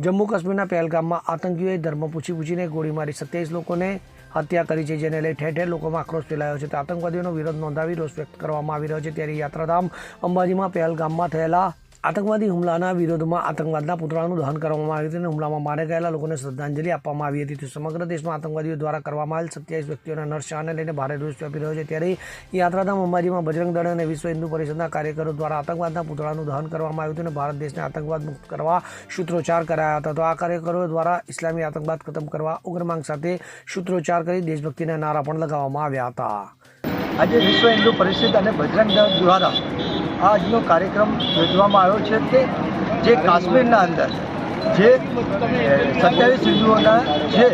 જમ્મુ કાશ્મીરના પહેલગામમાં આતંકીઓએ ધર્મ પૂછીને ગોળી મારી 27 લોકોને હત્યા કરી છે, જેને લઈ ઠેર ઠેર લોકોમાં આક્રોશ ફેલાયો છે. આતંકવાદીઓનો વિરોધ નોંધાવી રોષ વ્યક્ત કરવામાં આવી રહ્યો છે. ત્યારે યાત્રાધામ અંબાજીમાં પહેલગામમાં થયેલા આતંકવાદી હુમલાના વિરોધમાં આતંકવાદના પુતળાનું દહન કરવામાં આવ્યું હતું અને હુમલામાં માર્યા ગયેલા લોકોને શ્રદ્ધાંજલિ આપવામાં આવી હતી. સમગ્ર દેશમાં આતંકવાદીઓ દ્વારા કરવામાં આવેલ 27 વ્યક્તિઓના નરસંહારને લઈને ભારે રોષ વ્યાપી રહ્યો છે. ત્યારે યાત્રાધામ અંબાજીમાં બજરંગ દળ અને વિશ્વ હિન્દુ પરિષદના કાર્યકરો દ્વારા આતંકવાદના પુતળાનું દહન કરવામાં આવ્યું હતું અને ભારત દેશને આતંકવાદ મુક્ત કરવા સૂત્રોચ્ચાર કરાયા હતા. તો આ કાર્યકરો દ્વારા ઇસ્લામી આતંકવાદ ખતમ કરવા ઉગ્ર માંગ સાથે સૂત્રોચ્ચાર કરી દેશભક્તિના નારા પણ લગાવવામાં આવ્યા હતા. આજે વિશ્વ હિન્દુ પરિષદ અને બજરંગ દળ દ્વારા આજનો કાર્યક્રમ યોજવામાં આવ્યો છે કે જે કાશ્મીરના અંદર જે 27 હિન્દુઓના જે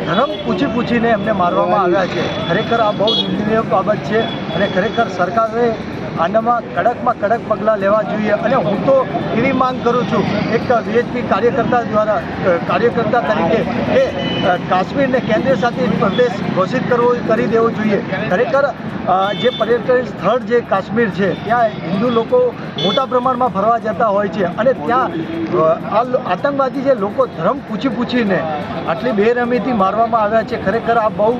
ધર્મ પૂછીને એમને મારવામાં આવ્યા છે, ખરેખર આ બહુ નિંદનીય બાબત છે અને ખરેખર સરકારે આનામાં કડક પગલાં લેવા જોઈએ. અને હું તો એવી માંગ કરું છું એક વીએચપી કાર્યકર્તા તરીકે કે કાશ્મીરને કેન્દ્ર શાસિત પ્રદેશ ઘોષિત કરી દેવો જોઈએ. ખરેખર જે પર્યટન સ્થળ જે કાશ્મીર છે ત્યાં હિન્દુ લોકો મોટા પ્રમાણમાં ફરવા જતા હોય છે અને ત્યાં આતંકવાદી જે લોકો ધર્મ પૂછીને આટલી બેરહેમીથી મારવામાં આવ્યા છે, ખરેખર આ બહુ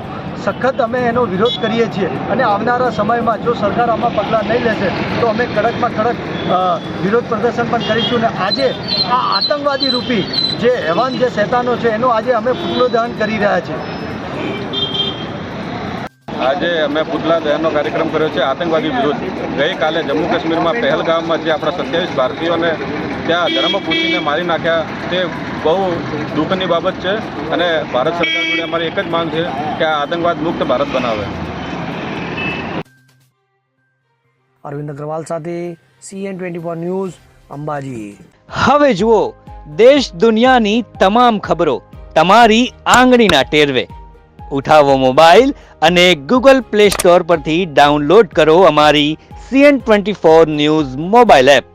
સખત અમે એનો વિરોધ કરીએ છીએ. અને આવનારા સમયમાં જો સરકાર આમાં પગલાં નહીં લેશે તો અમે કડકમાં કડક વિરોધ પ્રદર્શન પણ કરીશું. અને આજે આ આતંકવાદી રૂપી જે હેવાન જે શૈતાનો છે એનો આજે અમે પુતળો દહન કરી રહ્યા છીએ. આજે અમે પુતળા દહનનો કાર્યક્રમ કર્યો છે આતંકવાદી વિરુદ્ધ. ગઈકાલે જમ્મુ કાશ્મીરમાં પહેલગામમાં જે આપણા 27 ભારતીયોને ત્યાં ધર્મ પૂછીને મારી નાખ્યા, તે બહુ દુઃખની બાબત છે અને ભારત સરકાર જોડે અમારી એક જ માંગ છે કે આ આતંકવાદ મુક્ત ભારત બનાવે. અરવિંદ અગ્રવાલ સાથે CN24 ન્યૂઝ અંબાજી. હવે જુઓ દેશ દુનિયાની તમામ ખબરો તમારી આંગળીના ટેરવે. ઉઠાવો મોબાઈલ અને Google Play Store પરથી ડાઉનલોડ કરો અમારી CN24 ન્યૂઝ મોબાઈલ એપ.